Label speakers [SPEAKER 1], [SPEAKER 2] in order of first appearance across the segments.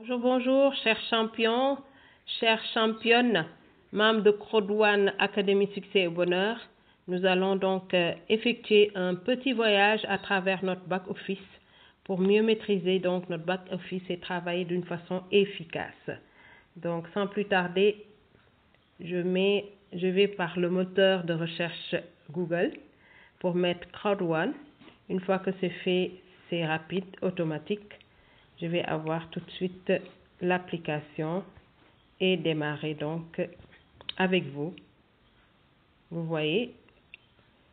[SPEAKER 1] Bonjour, bonjour, chers champions, chères championnes, membres de Crodouane Académie Succès et Bonheur. Nous allons donc effectuer un petit voyage à travers notre back-office pour mieux maîtriser donc notre back-office et travailler d'une façon efficace. Donc, sans plus tarder, je vais par le moteur de recherche Google pour mettre Crodouane. Une fois que c'est fait, c'est rapide, automatique. Je vais avoir tout de suite l'application et démarrer donc avec vous. Vous voyez,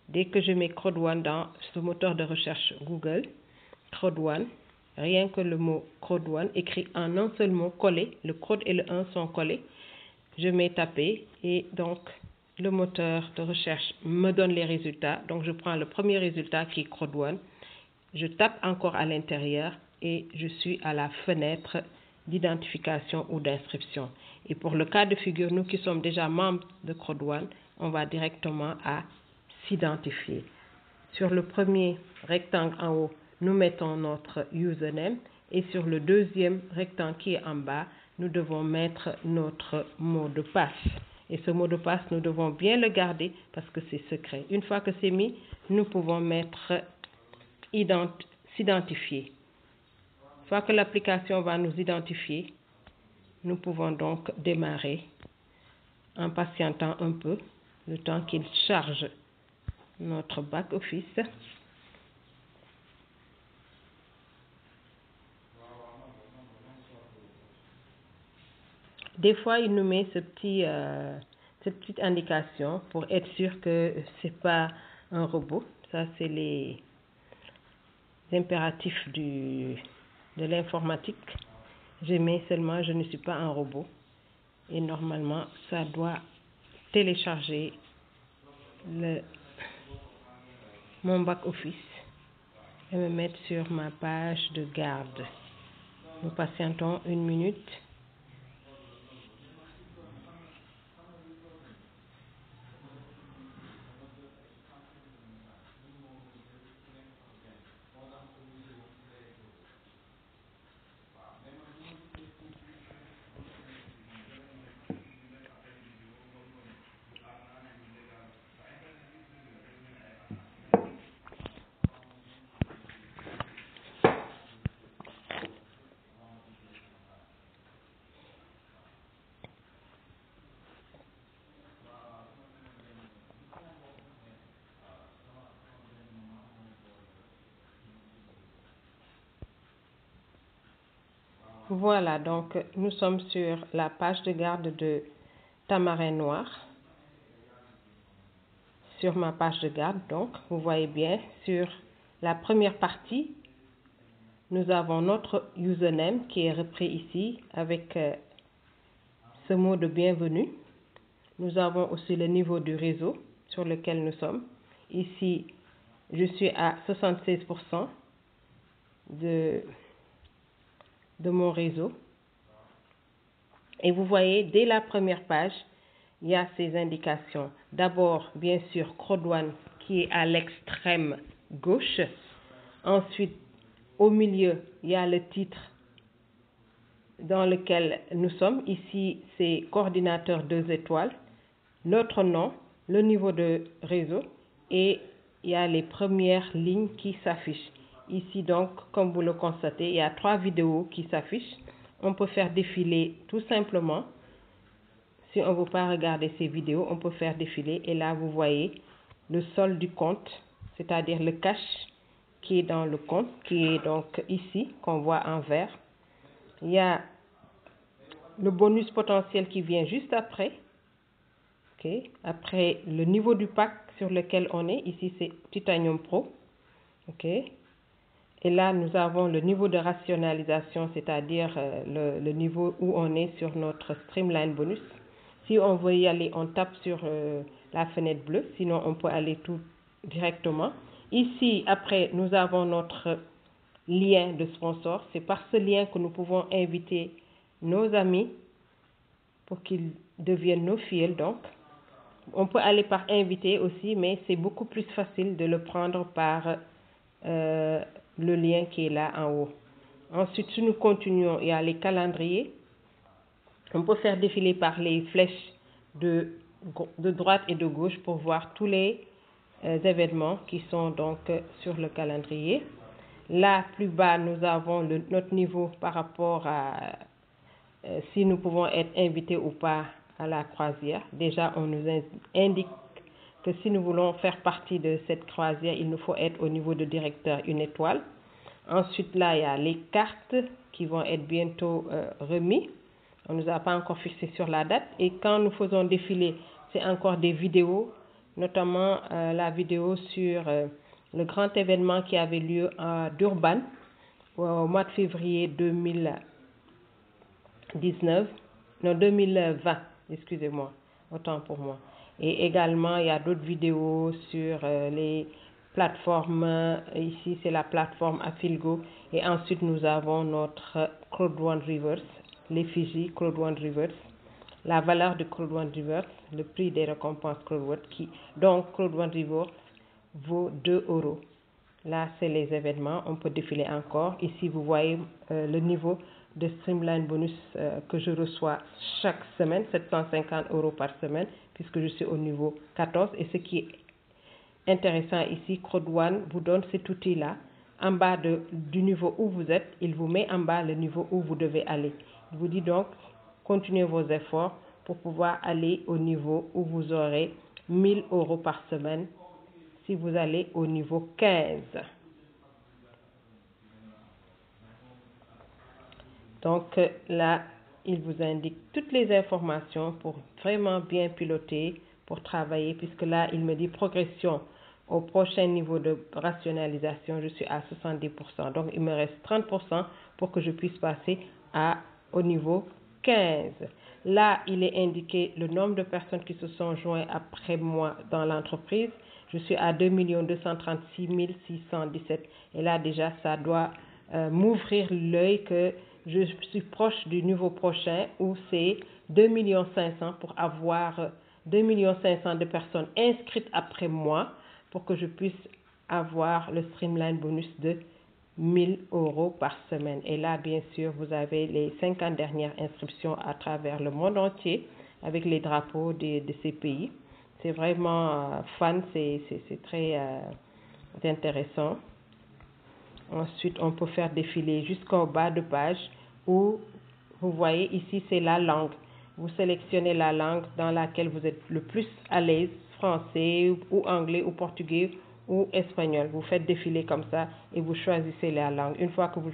[SPEAKER 1] dès que je mets Crodouane dans ce moteur de recherche Google, Crodouane, rien que le mot Crodouane écrit en un seul mot collé, le Crod et le 1 sont collés, je mets taper et donc le moteur de recherche me donne les résultats. Donc je prends le premier résultat qui est Crodouane, je tape encore à l'intérieur et je suis à la fenêtre d'identification ou d'inscription. Et pour le cas de figure, nous qui sommes déjà membres de Crodouane, on va directement à s'identifier. Sur le premier rectangle en haut, nous mettons notre username et sur le deuxième rectangle qui est en bas, nous devons mettre notre mot de passe. Et ce mot de passe, nous devons bien le garder parce que c'est secret. Une fois que c'est mis, nous pouvons mettre s'identifier. Une fois que l'application va nous identifier, nous pouvons donc démarrer en patientant un peu le temps qu'il charge notre back-office. Des fois, il nous met cette petite indication pour être sûr que ce n'est pas un robot. Ça, c'est les impératifs de l'informatique. Je mets seulement je ne suis pas un robot. Et normalement, ça doit télécharger mon back-office et me mettre sur ma page de garde. Nous patientons une minute. Voilà, donc nous sommes sur la page de garde de Tamarin Noir. Sur ma page de garde, donc, vous voyez bien, sur la première partie, nous avons notre username qui est repris ici avec ce mot de bienvenue. Nous avons aussi le niveau du réseau sur lequel nous sommes. Ici, je suis à 76% de mon réseau. Et vous voyez, dès la première page, il y a ces indications. D'abord, bien sûr, Crodouane qui est à l'extrême gauche. Ensuite, au milieu, il y a le titre dans lequel nous sommes. Ici, c'est coordinateur 2 étoiles. Notre nom, le niveau de réseau et il y a les premières lignes qui s'affichent. Ici, donc, comme vous le constatez, il y a 3 vidéos qui s'affichent. On peut faire défiler tout simplement. Si on ne veut pas regarder ces vidéos, on peut faire défiler. Et là, vous voyez le solde du compte, c'est-à-dire le cash qui est dans le compte, qui est donc ici, qu'on voit en vert. Il y a le bonus potentiel qui vient juste après. Okay. Après, le niveau du pack sur lequel on est. Ici, c'est Titanium Pro. Okay. Et là, nous avons le niveau de rationalisation, c'est-à-dire le niveau où on est sur notre Streamline Bonus. Si on veut y aller, on tape sur la fenêtre bleue. Sinon, on peut aller tout directement. Ici, après, nous avons notre lien de sponsor. C'est par ce lien que nous pouvons inviter nos amis pour qu'ils deviennent nos fidèles. Donc, on peut aller par invité aussi, mais c'est beaucoup plus facile de le prendre par le lien qui est là en haut. Ensuite, si nous continuons, il y a les calendriers. On peut faire défiler par les flèches de droite et de gauche pour voir tous les événements qui sont donc sur le calendrier. Là, plus bas, nous avons notre niveau par rapport à si nous pouvons être invités ou pas à la croisière. Déjà, on nous indique que si nous voulons faire partie de cette croisière, il nous faut être au niveau de directeur 1 étoile. Ensuite, là, il y a les cartes qui vont être bientôt remises. On ne nous a pas encore fixé sur la date. Et quand nous faisons défiler, c'est encore des vidéos, notamment la vidéo sur le grand événement qui avait lieu à Durban au mois de février 2020, excusez-moi, autant pour moi. Et également, il y a d'autres vidéos sur les plateformes. Ici, c'est la plateforme Afilgo. Et ensuite, nous avons notre Cloud One Reverse, l'effigie Cloud One Reverse, la valeur de Cloud One Reverse, le prix des récompenses Cloud One, donc Cloud One Reverse vaut 2 €. Là, c'est les événements. On peut défiler encore. Ici, vous voyez le niveau de Streamline Bonus que je reçois chaque semaine, 750 € par semaine, puisque je suis au niveau 14. Et ce qui est intéressant ici, Cloud One vous donne cet outil-là. En bas du niveau où vous êtes, il vous met en bas le niveau où vous devez aller. Il vous dit donc, continuez vos efforts pour pouvoir aller au niveau où vous aurez 1000 € par semaine si vous allez au niveau 15. Donc là, il vous indique toutes les informations pour vraiment bien piloter, pour travailler, puisque là, il me dit progression au prochain niveau de rationalisation, je suis à 70%. Donc, il me reste 30% pour que je puisse passer au niveau 15. Là, il est indiqué le nombre de personnes qui se sont joints après moi dans l'entreprise. Je suis à 2 236 617. Et là, déjà, ça doit m'ouvrir l'œil que je suis proche du niveau prochain où c'est 2 500 000 pour avoir 2 500 000 de personnes inscrites après moi pour que je puisse avoir le Streamline Bonus de 1000 € par semaine. Et là, bien sûr, vous avez les 50 dernières inscriptions à travers le monde entier avec les drapeaux de ces pays. C'est vraiment fun, c'est très intéressant. Ensuite, on peut faire défiler jusqu'au bas de page où vous voyez ici, c'est la langue. Vous sélectionnez la langue dans laquelle vous êtes le plus à l'aise, français ou anglais ou portugais ou espagnol. Vous faites défiler comme ça et vous choisissez la langue. Une fois que vous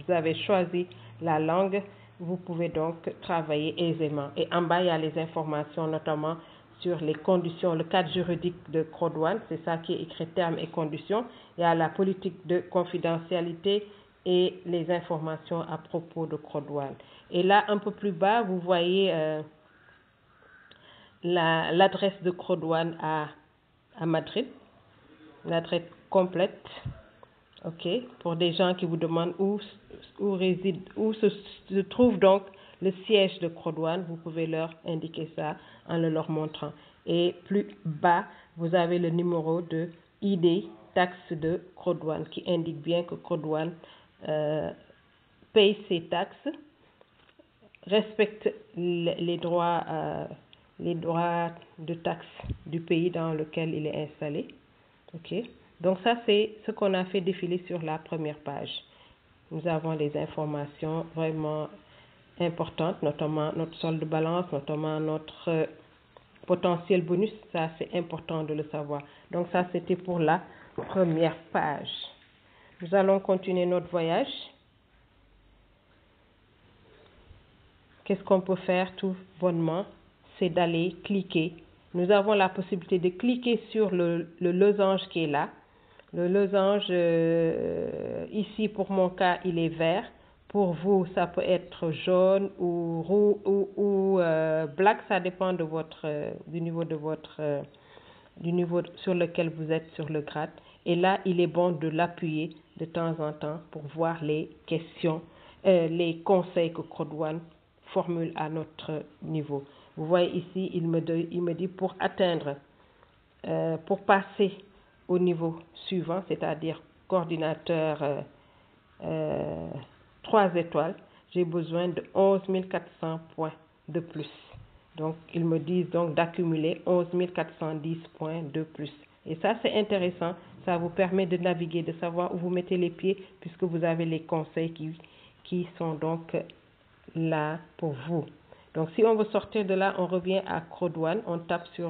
[SPEAKER 1] avez choisi la langue, vous pouvez donc travailler aisément. Et en bas, il y a les informations, notamment sur les conditions, le cadre juridique de Cloud One, c'est ça qui est écrit termes et conditions. Il y a la politique de confidentialité et les informations à propos de Cloud One. Et là, un peu plus bas, vous voyez l'adresse de Cloud One à Madrid, l'adresse complète. Ok, pour des gens qui vous demandent où se trouve donc le siège de Cloud One, vous pouvez leur indiquer ça en le leur montrant. Et plus bas, vous avez le numéro de ID taxe de Cloud One qui indique bien que Cloud One paye ses taxes, respecte les droits de taxes du pays dans lequel il est installé. Ok. Donc ça, c'est ce qu'on a fait défiler sur la première page. Nous avons les informations vraiment importantes, notamment notre solde de balance, notamment notre potentiel bonus. Ça, c'est important de le savoir. Donc ça, c'était pour la première page. Nous allons continuer notre voyage. Qu'est-ce qu'on peut faire tout bonnement? C'est d'aller cliquer. Nous avons la possibilité de cliquer sur le losange qui est là. Le losange, ici, pour mon cas, il est vert. Pour vous, ça peut être jaune ou roux ou black. Ça dépend de du niveau sur lequel vous êtes sur le grade. Et là, il est bon de l'appuyer de temps en temps pour voir les questions, les conseils que Cloud One formule à notre niveau. Vous voyez ici, il me dit pour passer au niveau suivant, c'est-à-dire coordinateur 3 étoiles, j'ai besoin de 11 400 points de plus. Donc, ils me disent donc d'accumuler 11 410 points de plus. Et ça, c'est intéressant. Ça vous permet de naviguer, de savoir où vous mettez les pieds, puisque vous avez les conseils qui sont donc là pour vous. Donc, si on veut sortir de là, on revient à Crodouane. On tape sur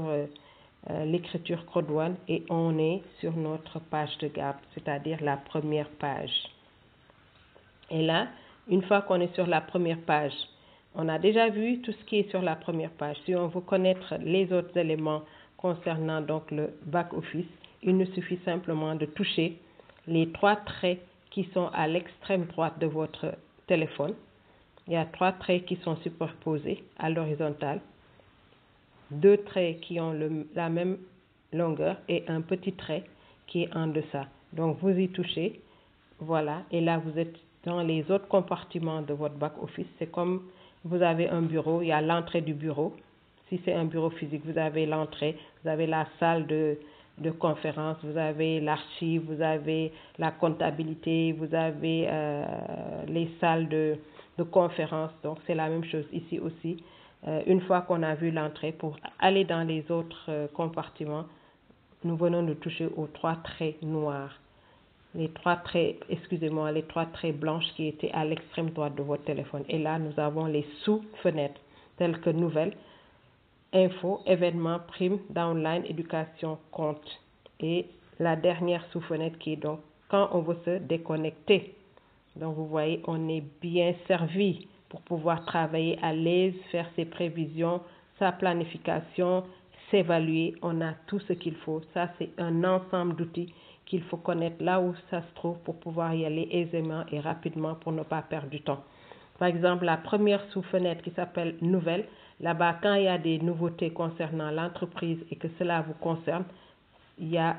[SPEAKER 1] l'écriture Crodouane et on est sur notre page de garde, c'est-à-dire la première page. Et là, une fois qu'on est sur la première page, on a déjà vu tout ce qui est sur la première page. Si on veut connaître les autres éléments concernant donc le back-office, il nous suffit simplement de toucher les 3 traits qui sont à l'extrême droite de votre téléphone. Il y a 3 traits qui sont superposés à l'horizontale, 2 traits qui ont la même longueur et un petit trait qui est en deçà. Donc vous y touchez, voilà, et là vous êtes dans les autres compartiments de votre back-office. C'est comme vous avez un bureau, il y a l'entrée du bureau. Si c'est un bureau physique, vous avez l'entrée, vous avez la salle de conférence, vous avez l'archive, vous avez la comptabilité, vous avez les salles de conférence. Donc c'est la même chose ici aussi. Une fois qu'on a vu l'entrée, pour aller dans les autres compartiments, nous venons de toucher aux 3 traits noirs. Les 3 traits, excusez-moi, les 3 traits blanches qui étaient à l'extrême droite de votre téléphone. Et là, nous avons les sous-fenêtres, telles que nouvelles, info, événements, primes, downline, éducation, compte. Et la dernière sous-fenêtre qui est donc quand on veut se déconnecter. Donc, vous voyez, on est bien servi pour pouvoir travailler à l'aise, faire ses prévisions, sa planification, s'évaluer. On a tout ce qu'il faut. Ça, c'est un ensemble d'outils qu'il faut connaître là où ça se trouve pour pouvoir y aller aisément et rapidement pour ne pas perdre du temps. Par exemple, la première sous-fenêtre qui s'appelle Nouvelles, là-bas, quand il y a des nouveautés concernant l'entreprise et que cela vous concerne, il y a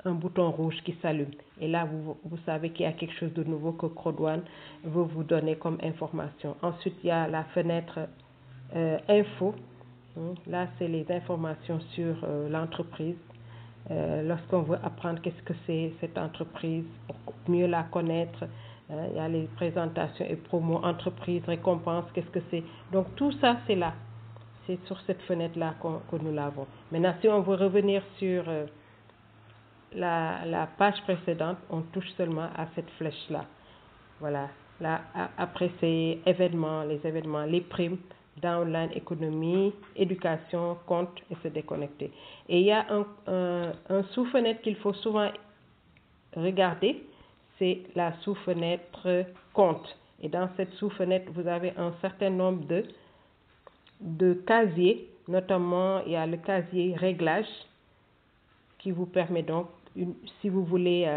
[SPEAKER 1] un bouton rouge qui s'allume. Et là, vous savez qu'il y a quelque chose de nouveau que Crodouane veut vous donner comme information. Ensuite, il y a la fenêtre Info. Là, c'est les informations sur l'entreprise. Lorsqu'on veut apprendre qu'est-ce que c'est cette entreprise, pour mieux la connaître, il y a les présentations et promos, entreprise, récompenses, qu'est-ce que c'est. Donc tout ça, c'est là. C'est sur cette fenêtre-là que nous l'avons. Maintenant, si on veut revenir sur la page précédente, on touche seulement à cette flèche-là. Voilà. Là, après, c'est événements, les primes, downline, économie, éducation, compte et se déconnecter. Et il y a un sous-fenêtre qu'il faut souvent regarder, c'est la sous-fenêtre compte. Et dans cette sous-fenêtre, vous avez un certain nombre de casiers, notamment il y a le casier réglage qui vous permet donc, si vous voulez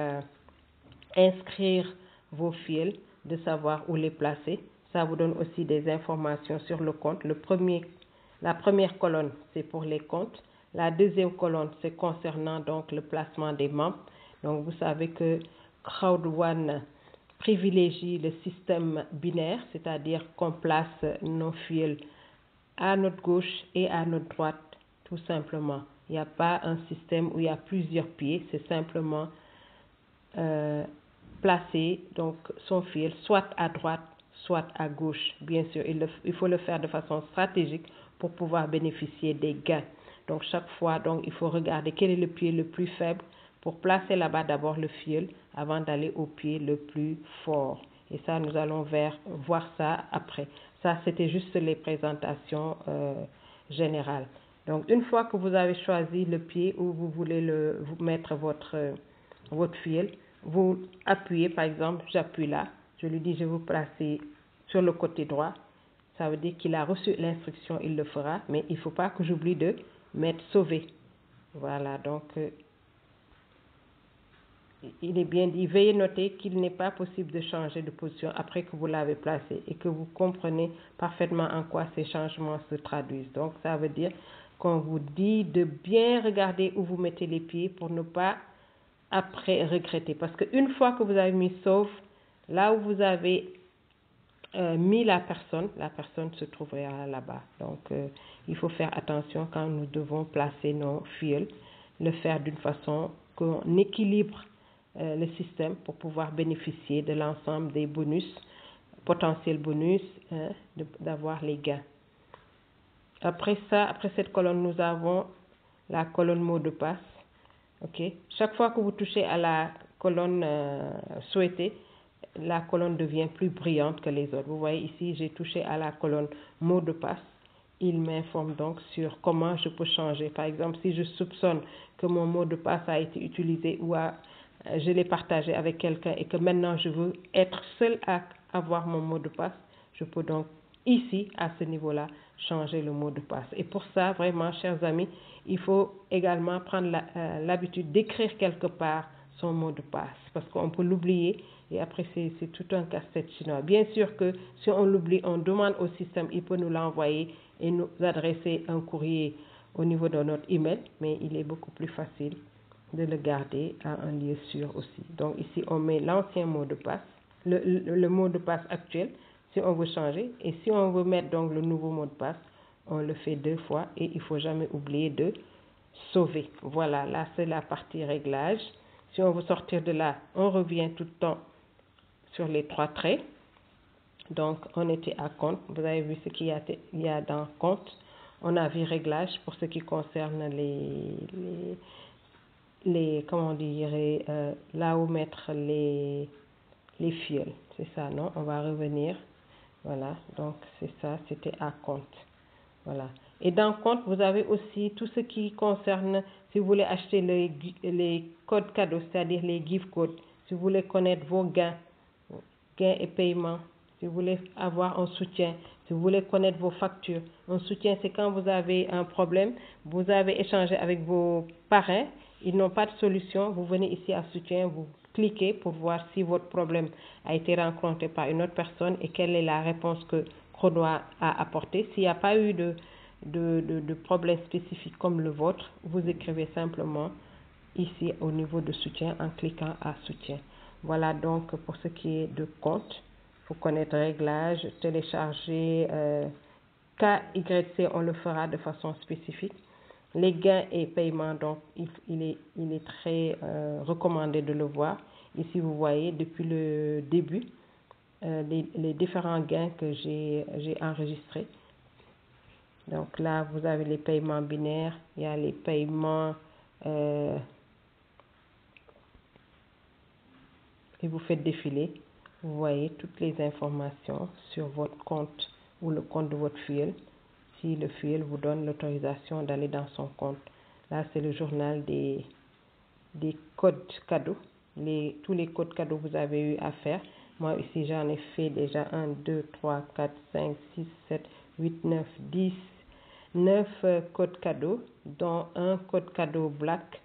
[SPEAKER 1] inscrire vos fils, de savoir où les placer. Ça vous donne aussi des informations sur le compte. La première colonne, c'est pour les comptes. La deuxième colonne, c'est concernant donc le placement des membres. Donc vous savez que Crodouane privilégie le système binaire, c'est-à-dire qu'on place nos fils à notre gauche et à notre droite, tout simplement. Il n'y a pas un système où il y a plusieurs pieds, c'est simplement placer donc son fil soit à droite, soit à gauche. Bien sûr, il faut le faire de façon stratégique pour pouvoir bénéficier des gains. Donc chaque fois, donc, il faut regarder quel est le pied le plus faible pour placer là-bas d'abord le fil avant d'aller au pied le plus fort. Et ça, nous allons voir ça après. Ça, c'était juste les présentations générales. Donc, une fois que vous avez choisi le pied où vous voulez vous mettre votre fil, vous appuyez, par exemple, j'appuie là, je lui dis, je vais vous placer sur le côté droit. Ça veut dire qu'il a reçu l'instruction, il le fera, mais il ne faut pas que j'oublie de mettre sauver. Voilà, donc, il est bien dit, veuillez noter qu'il n'est pas possible de changer de position après que vous l'avez placé et que vous comprenez parfaitement en quoi ces changements se traduisent. Donc, ça veut dire qu'on vous dit de bien regarder où vous mettez les pieds pour ne pas après regretter. Parce qu'une fois que vous avez mis sauve, là où vous avez mis la personne se trouvera là-bas. Donc, il faut faire attention quand nous devons placer nos fils, le faire d'une façon qu'on équilibre le système pour pouvoir bénéficier de l'ensemble des bonus potentiel bonus, hein, d'avoir les gains. Après ça, après cette colonne, nous avons la colonne mot de passe. Ok. Chaque fois que vous touchez à la colonne souhaitée, la colonne devient plus brillante que les autres. Vous voyez ici, j'ai touché à la colonne mot de passe. Il m'informe donc sur comment je peux changer. Par exemple, si je soupçonne que mon mot de passe a été utilisé ou je l'ai partagé avec quelqu'un et que maintenant je veux être seul à avoir mon mot de passe, je peux donc ici, à ce niveau-là, changer le mot de passe. Et pour ça, vraiment, chers amis, il faut également prendre l'habitude d'écrire quelque part son mot de passe parce qu'on peut l'oublier et après c'est tout un casse-tête chinois. Bien sûr que si on l'oublie, on demande au système, il peut nous l'envoyer et nous adresser un courrier au niveau de notre email, mais il est beaucoup plus facile de le garder à un lieu sûr aussi. Donc ici, on met l'ancien mot de passe, le mot de passe actuel, si on veut changer. Et si on veut mettre donc le nouveau mot de passe, on le fait 2 fois et il ne faut jamais oublier de sauver. Voilà, là c'est la partie réglage. Si on veut sortir de là, on revient tout le temps sur les 3 traits. Donc on était à compte. Vous avez vu ce qu'il y a dans compte. On a vu réglage pour ce qui concerne comment on dirait, là où mettre les fioles. C'est ça, non? On va revenir. Voilà, donc c'est ça, c'était à compte. Voilà. Et dans compte, vous avez aussi tout ce qui concerne, si vous voulez acheter les codes cadeaux, c'est-à-dire les gift codes, si vous voulez connaître vos gains et paiements, si vous voulez avoir un soutien, si vous voulez connaître vos factures. Un soutien, c'est quand vous avez un problème, vous avez échangé avec vos parrains, ils n'ont pas de solution, vous venez ici à soutien, vous cliquez pour voir si votre problème a été rencontré par une autre personne et quelle est la réponse que Chrono a apportée. S'il n'y a pas eu de problème spécifique comme le vôtre, vous écrivez simplement ici au niveau de soutien en cliquant à soutien. Voilà donc pour ce qui est de compte. Il faut connaître réglage, télécharger KYC, on le fera de façon spécifique. Les gains et paiements, donc il est très recommandé de le voir. Ici, vous voyez depuis le début les différents gains que j'ai enregistrés. Donc là, vous avez les paiements binaires, il y a les paiements et vous faites défiler. Vous voyez toutes les informations sur votre compte ou le compte de votre fuel. Si le fuel vous donne l'autorisation d'aller dans son compte. Là, c'est le journal des codes cadeaux. Tous les codes cadeaux que vous avez eu à faire. Moi, ici, j'en ai fait déjà 1, 2, 3, 4, 5, 6, 7, 8, 9, 10, 9 codes cadeaux, dont un code cadeau black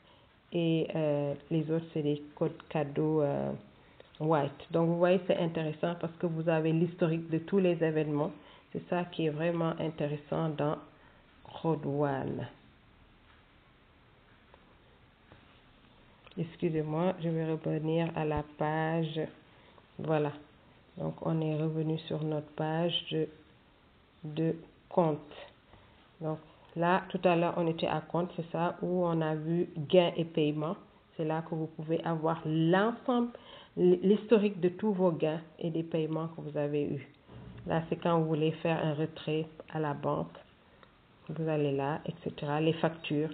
[SPEAKER 1] et les autres, c'est des codes cadeaux white. Donc, vous voyez, c'est intéressant parce que vous avez l'historique de tous les événements. C'est ça qui est vraiment intéressant dans Code1. Excusez-moi, je vais revenir à la page. Voilà. Donc, on est revenu sur notre page de compte. Donc, là, tout à l'heure, on était à compte, c'est ça, où on a vu gains et paiements. C'est là que vous pouvez avoir l'ensemble, l'historique de tous vos gains et des paiements que vous avez eus. Là, c'est quand vous voulez faire un retrait à la banque. Vous allez là, etc. Les factures.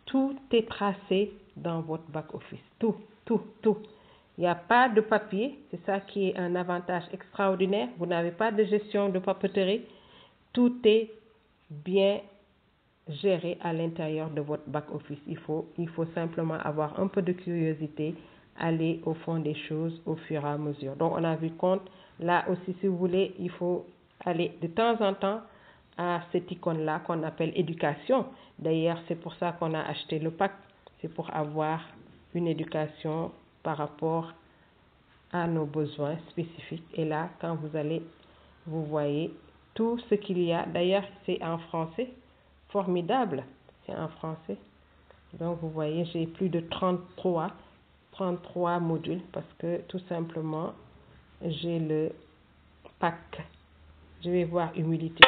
[SPEAKER 1] Tout est tracé dans votre back-office. Tout, tout, tout. Il n'y a pas de papier. C'est ça qui est un avantage extraordinaire. Vous n'avez pas de gestion de papeterie. Tout est bien géré à l'intérieur de votre back-office. Il faut simplement avoir un peu de curiosité, aller au fond des choses au fur et à mesure. Donc, on a vu compte. Là aussi, si vous voulez, il faut aller de temps en temps à cette icône-là qu'on appelle éducation. D'ailleurs, c'est pour ça qu'on a acheté le pack. C'est pour avoir une éducation par rapport à nos besoins spécifiques. Et là, quand vous allez, vous voyez tout ce qu'il y a. D'ailleurs, c'est en français. Formidable. C'est en français. Donc, vous voyez, j'ai plus de 33 modules parce que tout simplement, j'ai le pack. Je vais voir humilité.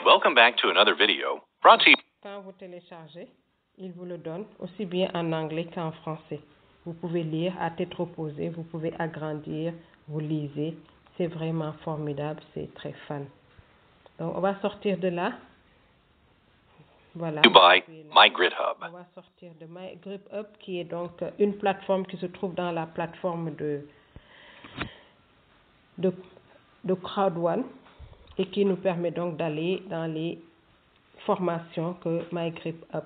[SPEAKER 2] Welcome back to another video brought to you.
[SPEAKER 1] télécharger, il vous le donne aussi bien en anglais qu'en français. Vous pouvez lire à tête reposée, vous pouvez agrandir, vous lisez. C'est vraiment formidable, c'est très fun. Donc, on va sortir de là. Voilà.
[SPEAKER 2] MyGridHub.
[SPEAKER 1] On va sortir de MyGridHub, qui est donc une plateforme qui se trouve dans la plateforme de Crowd1 et qui nous permet donc d'aller dans les formations que MyGridHub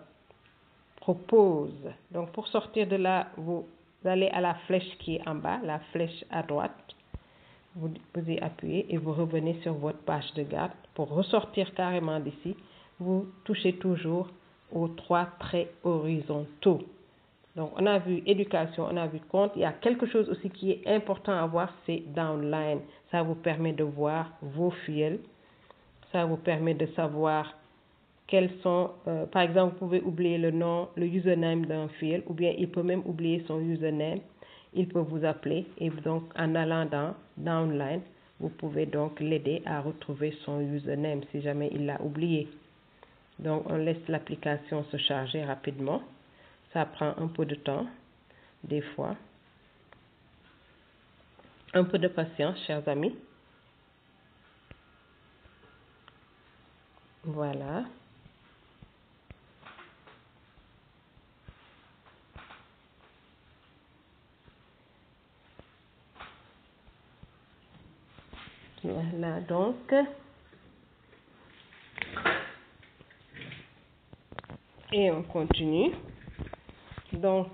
[SPEAKER 1] propose. Donc, pour sortir de là, vous allez à la flèche qui est en bas, la flèche à droite. Vous y appuyez et vous revenez sur votre page de garde. Pour ressortir carrément d'ici, vous touchez toujours aux 3 traits horizontaux. Donc, on a vu éducation, on a vu compte. Il y a quelque chose aussi qui est important à voir, c'est downline. Ça vous permet de voir vos fiels. Ça vous permet de savoir quels sont, par exemple, vous pouvez oublier le nom, le username d'un fiel, ou bien il peut même oublier son username. Il peut vous appeler et donc en allant dans downline, vous pouvez donc l'aider à retrouver son username si jamais il l'a oublié. Donc, on laisse l'application se charger rapidement. Ça prend un peu de temps, des fois. Un peu de patience, chers amis. Voilà. Voilà, donc. Et on continue. Donc,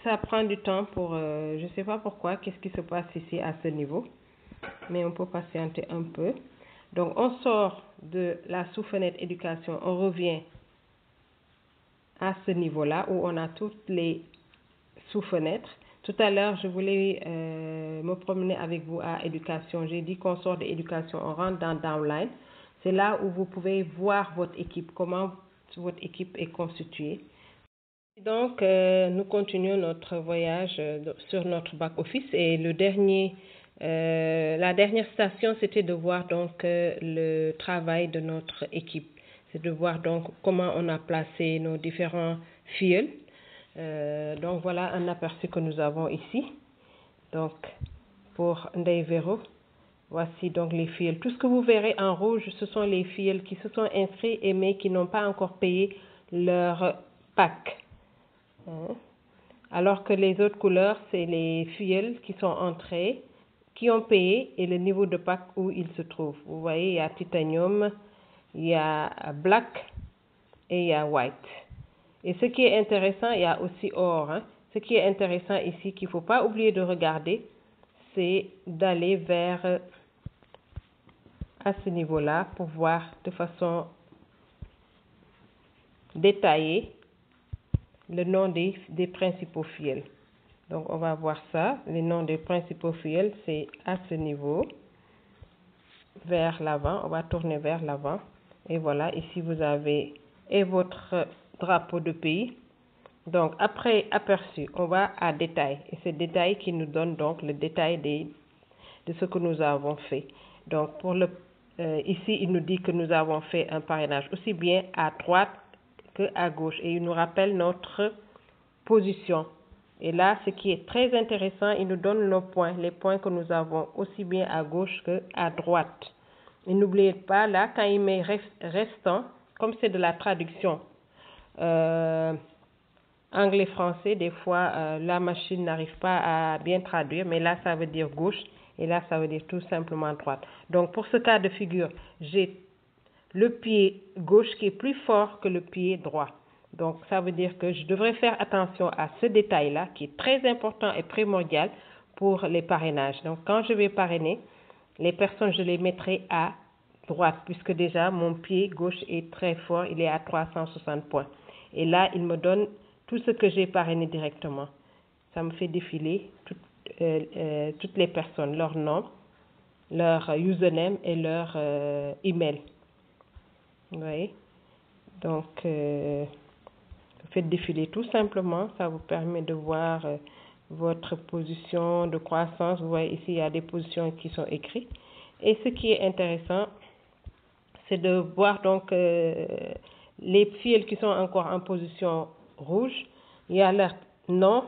[SPEAKER 1] ça prend du temps pour, je ne sais pas pourquoi, qu'est-ce qui se passe ici à ce niveau, mais on peut patienter un peu. Donc, on sort de la sous-fenêtre éducation, on revient à ce niveau-là où on a toutes les sous-fenêtres. Tout à l'heure, je voulais me promener avec vous à éducation. J'ai dit qu'on sort de éducation, on rentre dans downline. C'est là où vous pouvez voir votre équipe, comment votre équipe est constituée. Donc, nous continuons notre voyage sur notre back-office et la dernière station, c'était de voir donc le travail de notre équipe. C'est de voir donc comment on a placé nos différents fields. Donc, voilà un aperçu que nous avons ici. Donc, pour Ndeye Vero, voici donc les fields. Tout ce que vous verrez en rouge, ce sont les fields qui se sont inscrits mais qui n'ont pas encore payé leur pack. Alors que les autres couleurs, c'est les fiels qui sont entrés, qui ont payé et le niveau de pack où ils se trouvent. Vous voyez, il y a titanium, il y a black et il y a white. Et ce qui est intéressant, il y a aussi or. Ce qui est intéressant ici, qu'il ne faut pas oublier de regarder, c'est d'aller vers à ce niveau-là pour voir de façon détaillée le nom des principaux fiels. Donc, on va voir ça. Les noms des principaux fiels, c'est à ce niveau, vers l'avant. On va tourner vers l'avant. Et voilà, ici, vous avez et votre drapeau de pays. Donc, après aperçu, on va à détail. Et c'est détail qui nous donne donc le détail de ce que nous avons fait. Donc, ici, il nous dit que nous avons fait un parrainage aussi bien à droite que à gauche. Et il nous rappelle notre position. Et là, ce qui est très intéressant, il nous donne nos points, les points que nous avons aussi bien à gauche que à droite. Et n'oubliez pas, là, quand il met restant, comme c'est de la traduction anglais-français, des fois, la machine n'arrive pas à bien traduire, mais là, ça veut dire gauche, et là, ça veut dire tout simplement droite. Donc, pour ce cas de figure, j'ai le pied gauche qui est plus fort que le pied droit. Donc, ça veut dire que je devrais faire attention à ce détail-là, qui est très important et primordial pour les parrainages. Donc, quand je vais parrainer, les personnes, je les mettrai à droite, puisque déjà, mon pied gauche est très fort, il est à 360 points. Et là, il me donne tout ce que j'ai parrainé directement. Ça me fait défiler toutes les personnes, leur nom, leur username et leur email. Vous voyez? Donc, faites défiler tout simplement. Ça vous permet de voir votre position de croissance. Vous voyez ici, il y a des positions qui sont écrites. Et ce qui est intéressant, c'est de voir donc Les fils qui sont encore en position rouge, il y a leur nom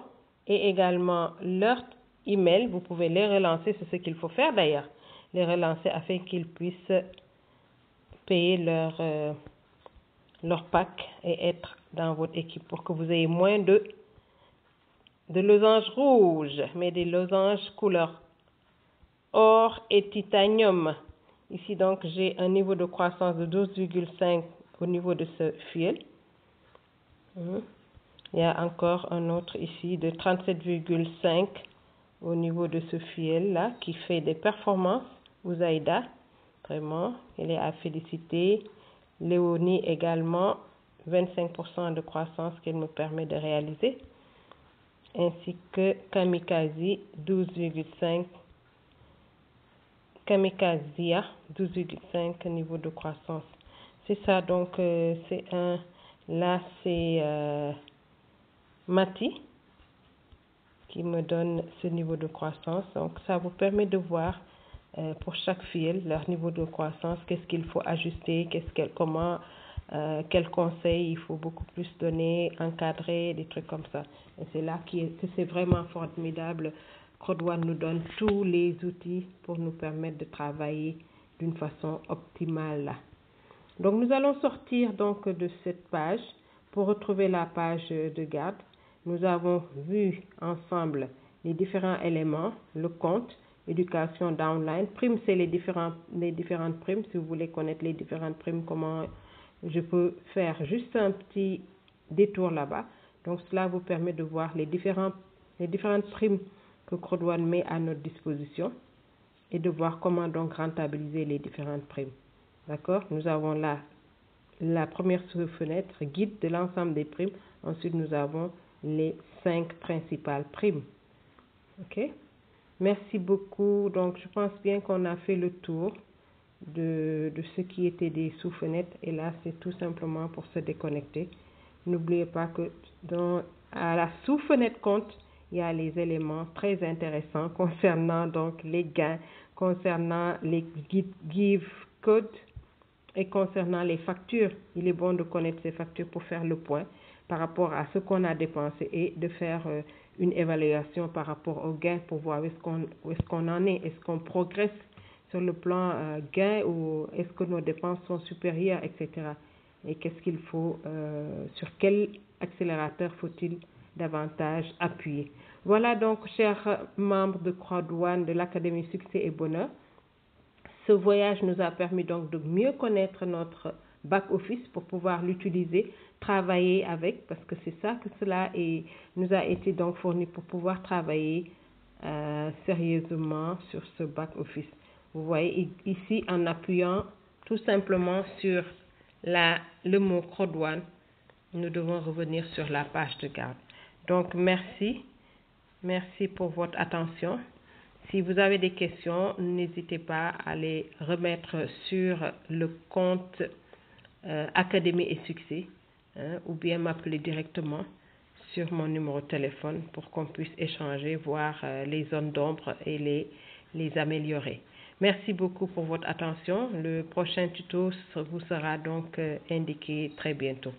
[SPEAKER 1] et également leur email. Vous pouvez les relancer, c'est ce qu'il faut faire d'ailleurs, les relancer afin qu'ils puissent payer leur pack et être dans votre équipe pour que vous ayez moins de losanges rouges, mais des losanges couleur or et titanium. Ici donc j'ai un niveau de croissance de 12,5 au niveau de ce fil. Il y a encore un autre ici de 37,5 au niveau de ce fil là qui fait des performances. Ouzaïda, vraiment, elle est à féliciter. Léonie également, 25% de croissance qu'elle me permet de réaliser. Ainsi que Kamikaze, 12,5. Kamikazia, 12,5 niveau de croissance. C'est ça, donc c'est un. Là, c'est Mati qui me donne ce niveau de croissance. Donc, ça vous permet de voir pour chaque fil leur niveau de croissance, qu'est-ce qu'il faut ajuster, quels conseils il faut beaucoup plus donner, encadrer, des trucs comme ça. Et c'est là que c'est vraiment formidable. Code-One nous donne tous les outils pour nous permettre de travailler d'une façon optimale. Donc nous allons sortir donc de cette page pour retrouver la page de garde. Nous avons vu ensemble les différents éléments, le compte, éducation downline. Prime, c'est les différentes primes. Si vous voulez connaître les différentes primes, comment je peux faire juste un petit détour là-bas. Donc cela vous permet de voir les différentes primes que Code-One met à notre disposition et de voir comment donc rentabiliser les différentes primes. D'accord? Nous avons là la première sous-fenêtre, guide de l'ensemble des primes. Ensuite, nous avons les 5 principales primes. OK? Merci beaucoup. Donc, je pense bien qu'on a fait le tour de ce qui était des sous-fenêtres. Et là, c'est tout simplement pour se déconnecter. N'oubliez pas que à la sous-fenêtre compte, il y a les éléments très intéressants concernant donc les gains, concernant les give codes et concernant les factures. Il est bon de connaître ces factures pour faire le point par rapport à ce qu'on a dépensé et de faire une évaluation par rapport aux gains pour voir où est-ce qu'on en est. Est-ce qu'on progresse sur le plan gain ou est-ce que nos dépenses sont supérieures, etc. Et qu'est-ce qu'il faut, sur quel accélérateur faut-il davantage appuyer. Voilà donc, chers membres de Code-One de l'Académie Succès et Bonheur. Ce voyage nous a permis donc de mieux connaître notre back-office pour pouvoir l'utiliser, travailler avec, parce que c'est ça que cela nous a été donc fourni pour pouvoir travailler sérieusement sur ce back-office. Vous voyez ici, en appuyant tout simplement sur le mot Code-One, nous devons revenir sur la page de garde. Donc, merci pour votre attention. Si vous avez des questions, n'hésitez pas à les remettre sur le compte Académie et Succès ou bien m'appeler directement sur mon numéro de téléphone pour qu'on puisse échanger, voir les zones d'ombre et les améliorer. Merci beaucoup pour votre attention. Le prochain tuto vous sera donc indiqué très bientôt.